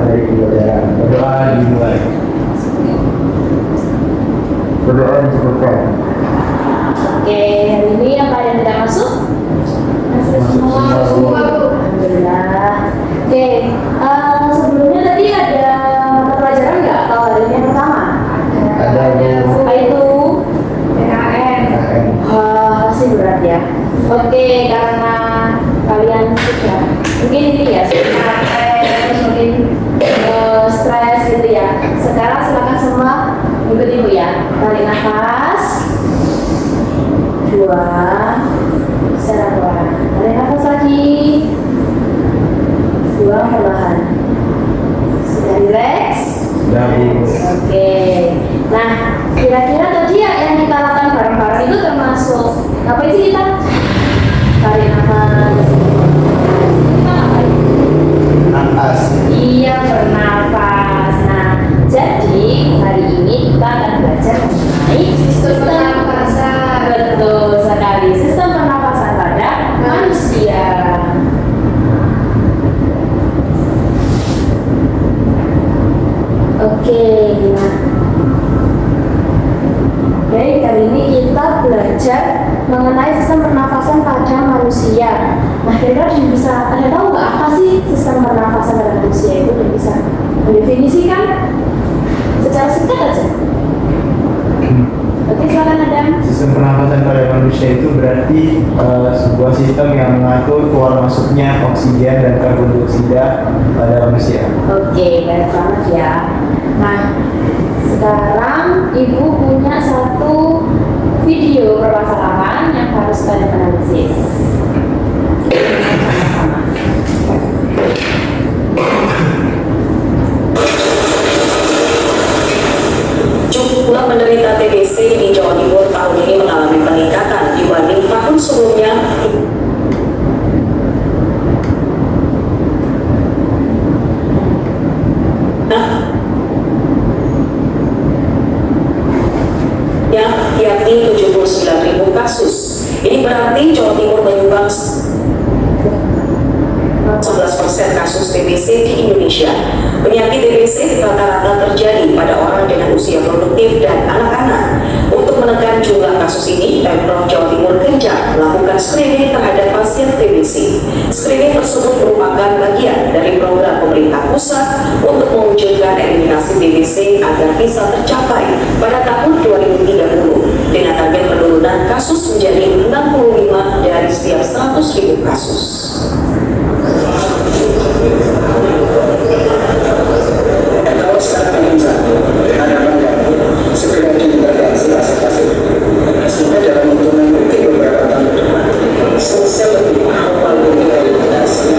dari kemudian berdoa dimulai. Berdoa dibuka. Oke, hari ini apa yang tidak masuk? Masuk semua. Alhamdulillah. Oke, sebelumnya tadi ada mata pelajaran nggak? Atau hari ini yang pertama? Ada Apa itu? PKN. Masih berat ya. Oke, karena kalian sudah mungkin ini ya mungkin stres gitu ya. Sekarang silakan semua ikut ibu ya. Tarik nafas. 2 secara perlahan. Tarik nafas lagi. 2 perlahan. Sudah rileks? Oke. Nah, kira-kira tadi yang kita lakukan bareng-bareng itu termasuk apa sih kita? Tarik nafas. Kita ngapain? nafas. Iya, bernafas. Nah, jadi hari ini kita akan belajar mengenai sistem pernafasan. Betul sekali, sistem pernafasan pada manusia. Oke, baik, kali ini kita belajar mengenai sistem pernafasan pada manusia. Nah, kira-kira bisa ada tahu nggak apa sih sistem pernafasan pada manusia itu? Dan bisa mendefinisikan secara singkat aja. Oke, silakan Adam. Sistem pernafasan pada manusia itu berarti sebuah sistem yang mengatur keluar masuknya oksigen dan karbon dioksida pada manusia. Oke, baik banget ya. Nah, sekarang Ibu punya satu video permasalahan yang harus kalian analisis. Sama-sama. Jumlah penderita TBC di Jawa Timur tahun ini mengalami peningkatan dibanding tahun sebelumnya. Yakni 79.000 kasus. Ini berarti Jawa Timur menyumbang 11% kasus TBC di Indonesia. Penyakit TBC rata-rata terjadi pada orang dengan usia produktif dan anak-anak. Untuk menekan jumlah kasus ini, Pemprov Jawa Timur gencar melakukan screening terhadap pasien TBC. Screening tersebut merupakan bagian dari program pemerintah pusat untuk mewujudkan eliminasi TBC agar bisa tercapai pada tahun 2030 dengan target penurunan kasus menjadi 65 dari setiap 100.000 kasus. Kalau sekarang bisa ada segera ditinggalkan sehingga dalam untuk mengikuti beberapa tahun depan sosial lebih awal eliminasi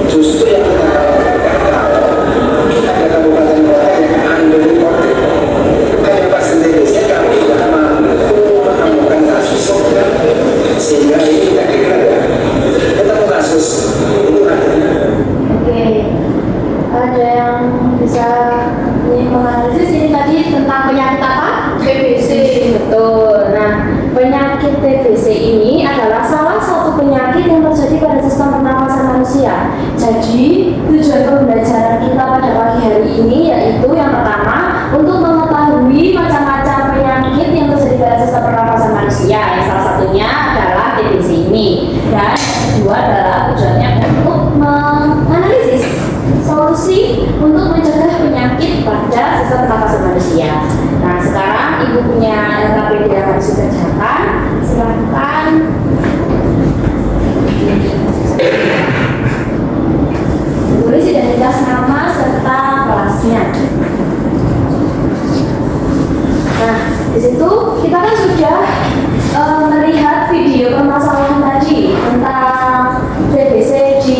justru yang kita ada kabupaten kota yang underreported ada pasien TBC kami tidak mampu menemukan kasus sehingga ini tidak dikira ketemu kasus itu artinya. Oke, ada yang bisa menganalisis ini tadi tentang penyakit apa? TBC. Betul. Nah, penyakit TBC ini adalah salah satu penyakit yang terjadi pada sistem pernafasan manusia. Jadi, tujuan pembelajaran kita pada pagi hari ini yaitu yang pertama untuk mengetahui macam-macam penyakit yang terjadi pada sistem pernafasan manusia. Yang salah satunya adalah TBC ini. Dan kedua adalah tujuannya untuk menganalisis solusi untuk mencegah penyakit pada sistem pernafasan manusia. Nah, sekarang Ibu punya LKPD yang harus dikerjakan. Silakan. Tulis identitas nama serta kelasnya. Nah, di situ kita kan sudah melihat video permasalahan tadi tentang TBC di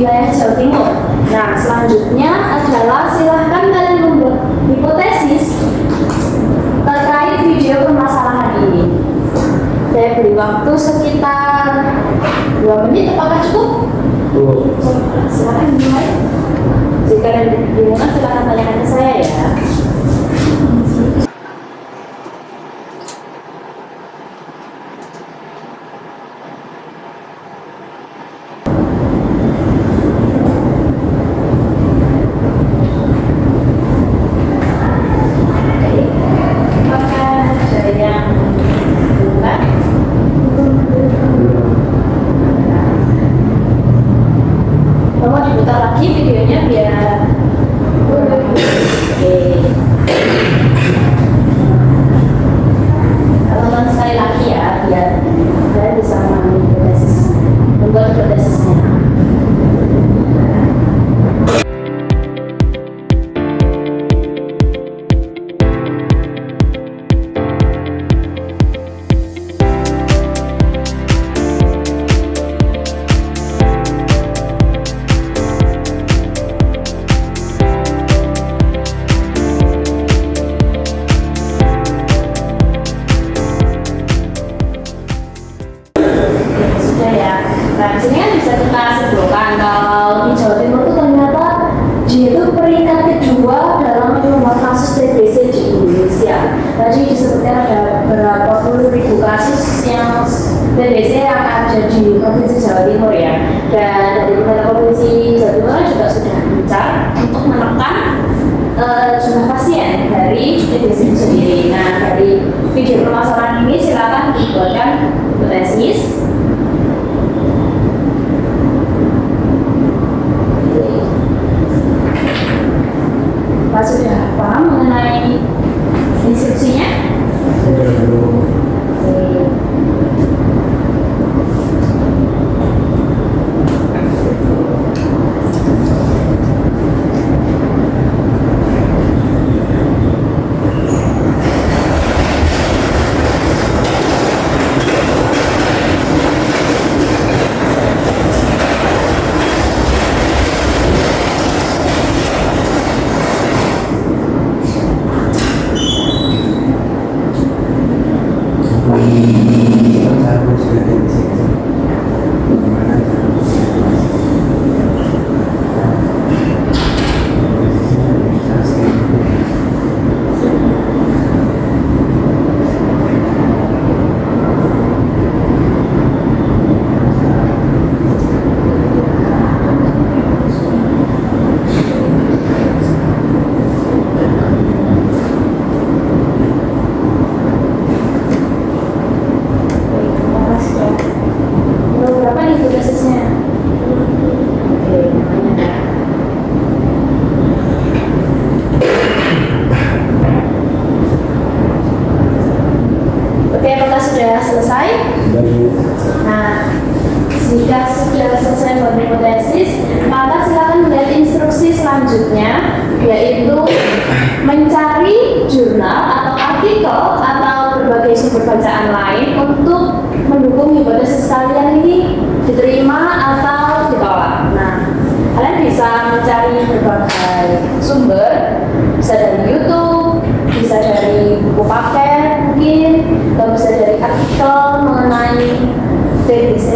wilayah Jawa Timur. Nah, selanjutnya adalah silahkan kalian membuat hipotesis terkait video permasalahan ini. Saya beri waktu sekitar 2 menit, apakah cukup? Silahkan dimulai. Jika ada bingungan silahkan tanyakan ke saya ya. lagi videonya biar oke. Tonton sekali lagi ya biar saya bisa membuat hipotesisnya. Sudah ya. Nah, di sini kan bisa kita simpulkan kalau di Jawa Timur itu ternyata dia itu peringkat kedua dalam jumlah kasus TBC di Indonesia. Tadi disebutkan ada berapa puluh ribu kasus yang TBC yang ada di Provinsi Jawa Timur ya. Dan dari pemerintah Provinsi Jawa Timur juga sudah gencar untuk menekan jumlah pasien dari TBC itu sendiri. Nah, dari video permasalahan ini silakan dibuatkan hipotesis. Pak sudah paham mengenai instruksinya? Sudah belum. Berapa nih hipotesisnya? Oke, namanya. Oke, apakah sudah selesai? Nah, jika sudah selesai membuat hipotesis, maka silakan melihat instruksi selanjutnya, yaitu mencari jurnal atau artikel atau berbagai sumber bacaan lain untuk mendukung hipotesis kalian ini diterima atau ditolak. Nah, kalian bisa mencari berbagai sumber, bisa dari YouTube, bisa dari buku paket mungkin, atau bisa dari artikel mengenai TBC.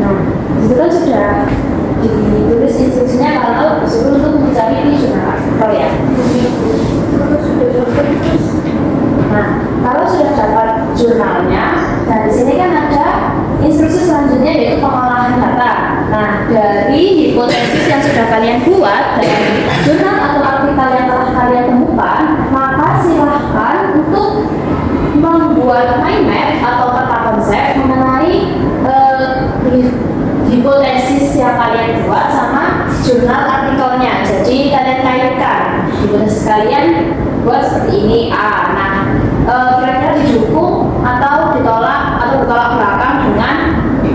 Nah, itu kan sudah ditulis instruksinya kalau disuruh untuk mencari di jurnal artikel ya. Nah, kalau sudah dapat jurnalnya, nah di sini kan ada instruksi selanjutnya yaitu pengolahan data. Nah, dari hipotesis yang sudah kalian buat dan jurnal atau artikel yang telah kalian temukan, maka silahkan untuk membuat mind map atau peta konsep mengenai hipotesis yang kalian buat sama jurnal artikelnya. Jadi kalian kaitkan hipotesis kalian buat seperti ini A. Nah, kira-kira didukung atau ditolak atau bertolak belakang dengan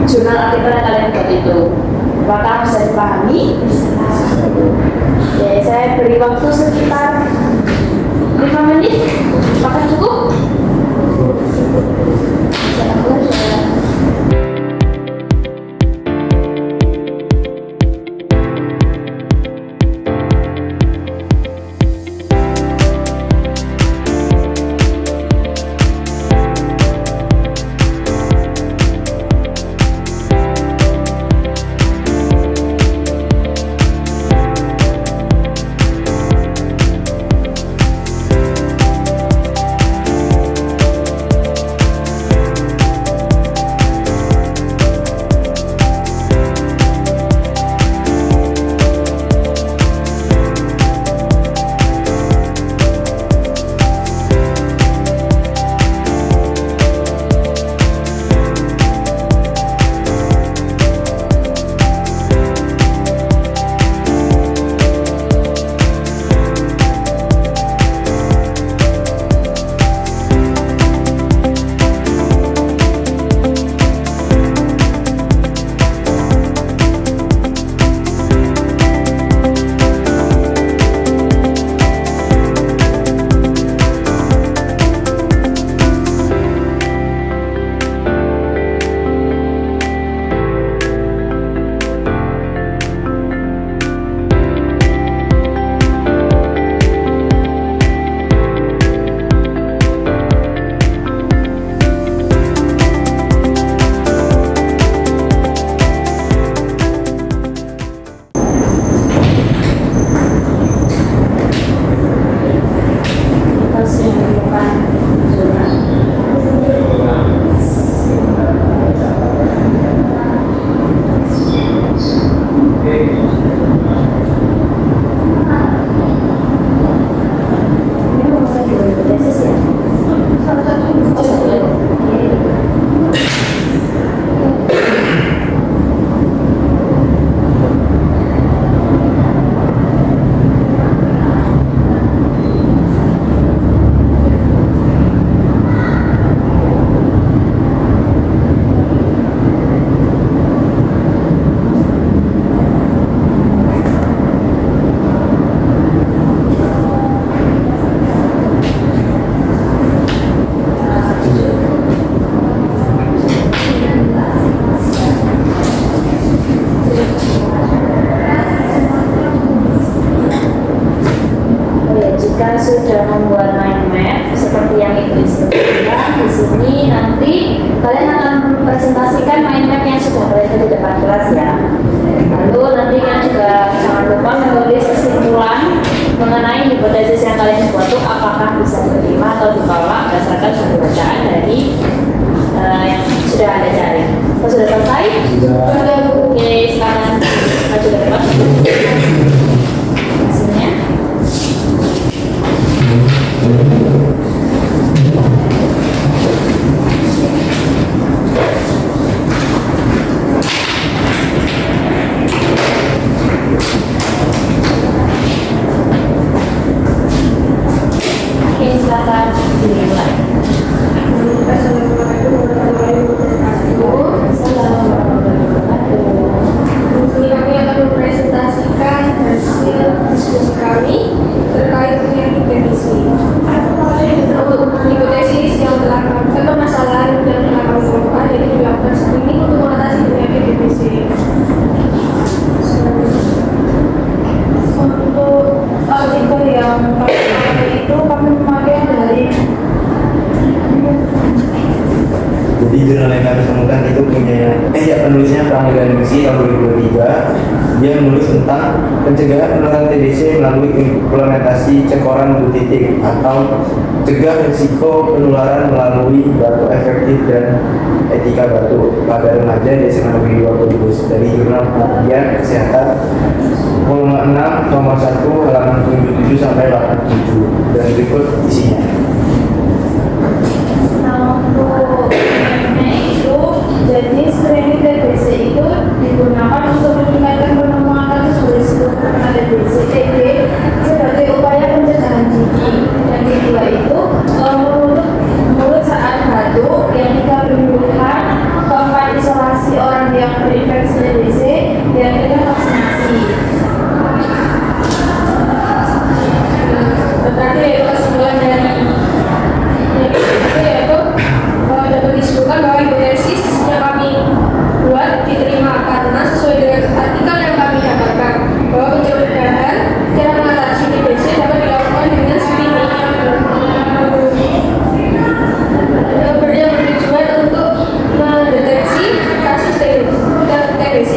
jurnal artikel yang kalian buat itu. Apakah bisa dipahami? Oke, saya beri waktu sekitar 5 menit. Apakah cukup? Saya akan tolak berdasarkan sumber bacaan dari yang sudah Anda cari. Kalau sudah selesai? Sudah. Oke, sekarang maju ke depan. Hasilnya. Oke, silakan dimulai. Kami akan mempresentasikan hasil diskusi kami terkait penyakit TBC. Untuk hipotesis yang telah permasalahan yang telah kami temukan, yaitu dilakukan screening untuk mengatasi penyakit TBC. Untuk artikel yang kami pakai itu kami memakai dari Jadi jurnal yang kami temukan itu punya penulisnya Pramudia Ningsi tahun 2023. Dia menulis tentang pencegahan penularan TBC melalui implementasi cekoran butitik atau cegah risiko penularan melalui batu efektif dan etika batu pada remaja di SMA Negeri 2 dari jurnal Penelitian Kesehatan volume 6 nomor 1 halaman 77 sampai 87 dan berikut isinya. Jadi screening TBC itu digunakan untuk meningkatkan penemuan kasus berisiko terkena TBC sebagai upaya pencegahan dini. Yang kedua itu menutup mulut saat batuk. Yang ketiga penyembuhan. Keempat isolasi orang yang terinfeksi TBC. Yang kelima vaksinasi. Terakhir yaitu kesimpulan dari TBC yaitu dapat disebutkan bahwa hipotesis yang kami buat diterima karena sesuai dengan artikel yang kami dapatkan bahwa pencegahan cara mengatasi TBC dapat dilakukan dengan screening yang bertujuan untuk mendeteksi kasus TBC.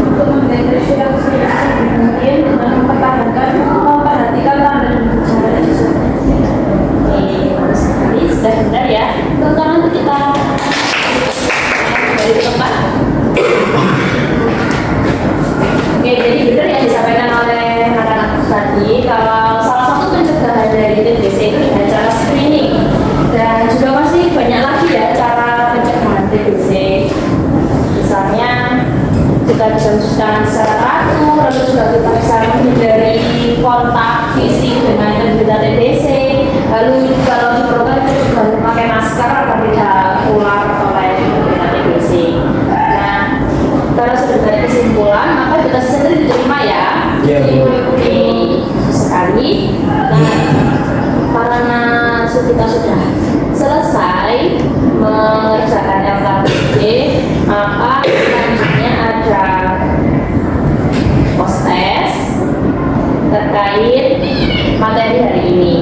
Untuk mendeteksi kasus TBC kemudian dengan memperhatikan tanda dan gejala tersebut. Sekali sudah benar ya. Tentang nanti kita dari tempat. Oke, jadi benar yang disampaikan oleh anak-anak tadi kalau salah satu pencegahan dari TBC itu dengan cara screening dan juga masih banyak lagi ya cara pencegahan TBC. Misalnya kita bisa mencuci tangan secara teratur, lalu juga kita bisa menghindari kontak fisik dengan penderita TBC. Lalu kalau diperlukan kita juga memakai masker agar tidak tertular oleh penderita TBC. Nah, kalau sudah dari kesimpulan, maka hipotesis sendiri diterima ya. Oke, sekali. Nah, karena kita sudah selesai mengerjakan LKPD, maka selanjutnya ada post test terkait materi hari ini.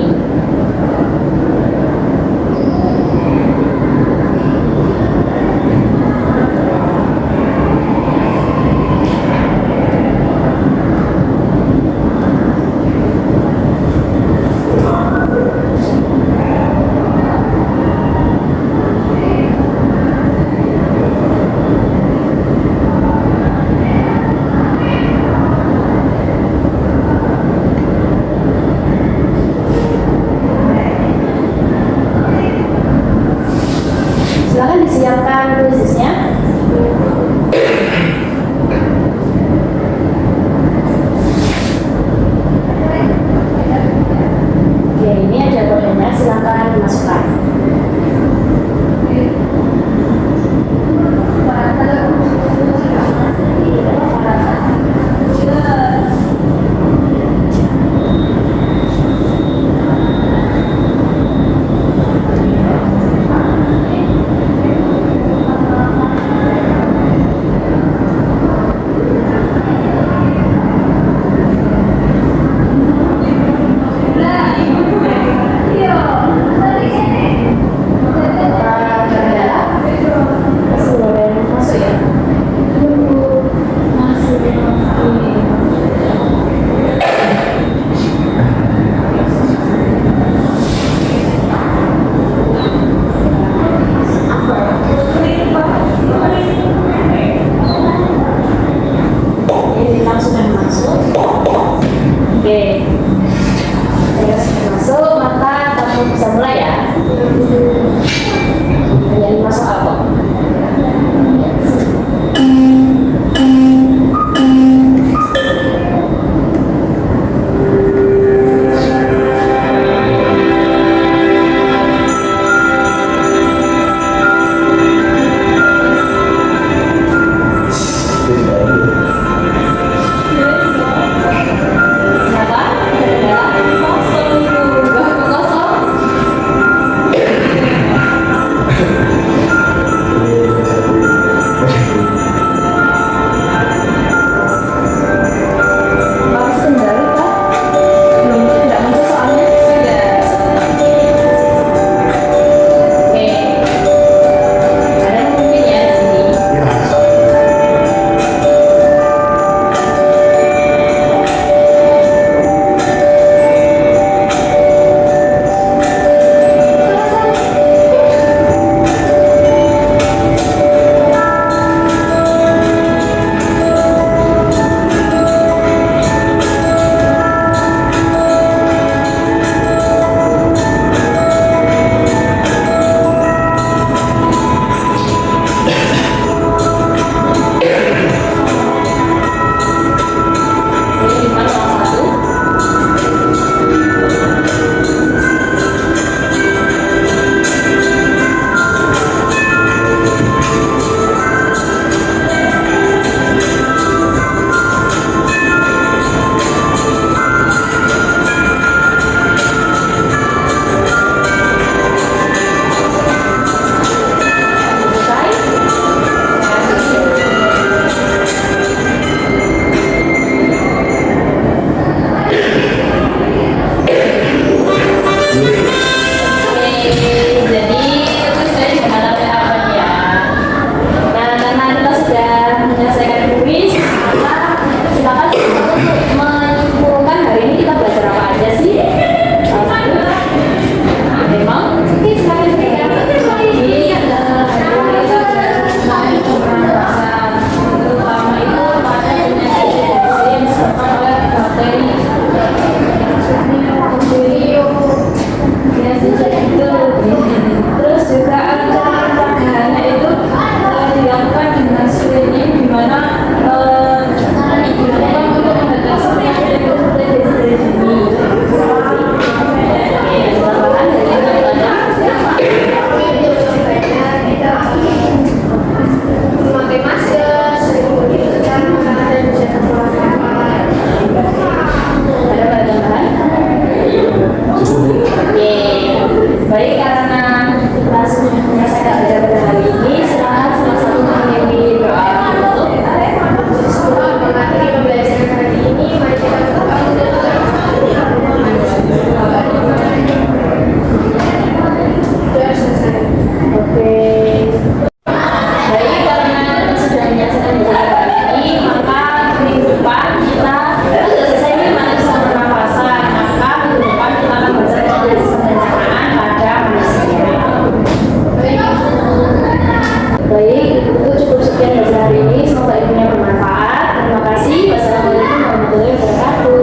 sekian belajar hari ini, semoga ilmunya bermanfaat. Terima kasih. Wassalamualaikum warahmatullahi wabarakatuh.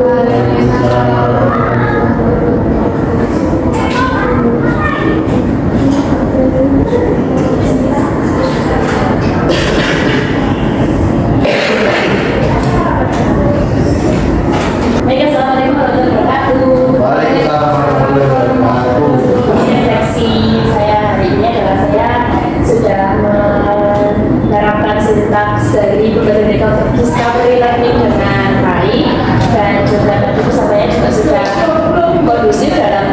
Baik, assalamualaikum warahmatullahi wabarakatuh. Waalaikumsalam warahmatullahi wabarakatuh. Refleksi saya hari ini adalah saya sudah menerapkan sintaks dari pembelajaran discovery learning dengan baik, dan juga tadi pesertanya juga sudah kondusif dalam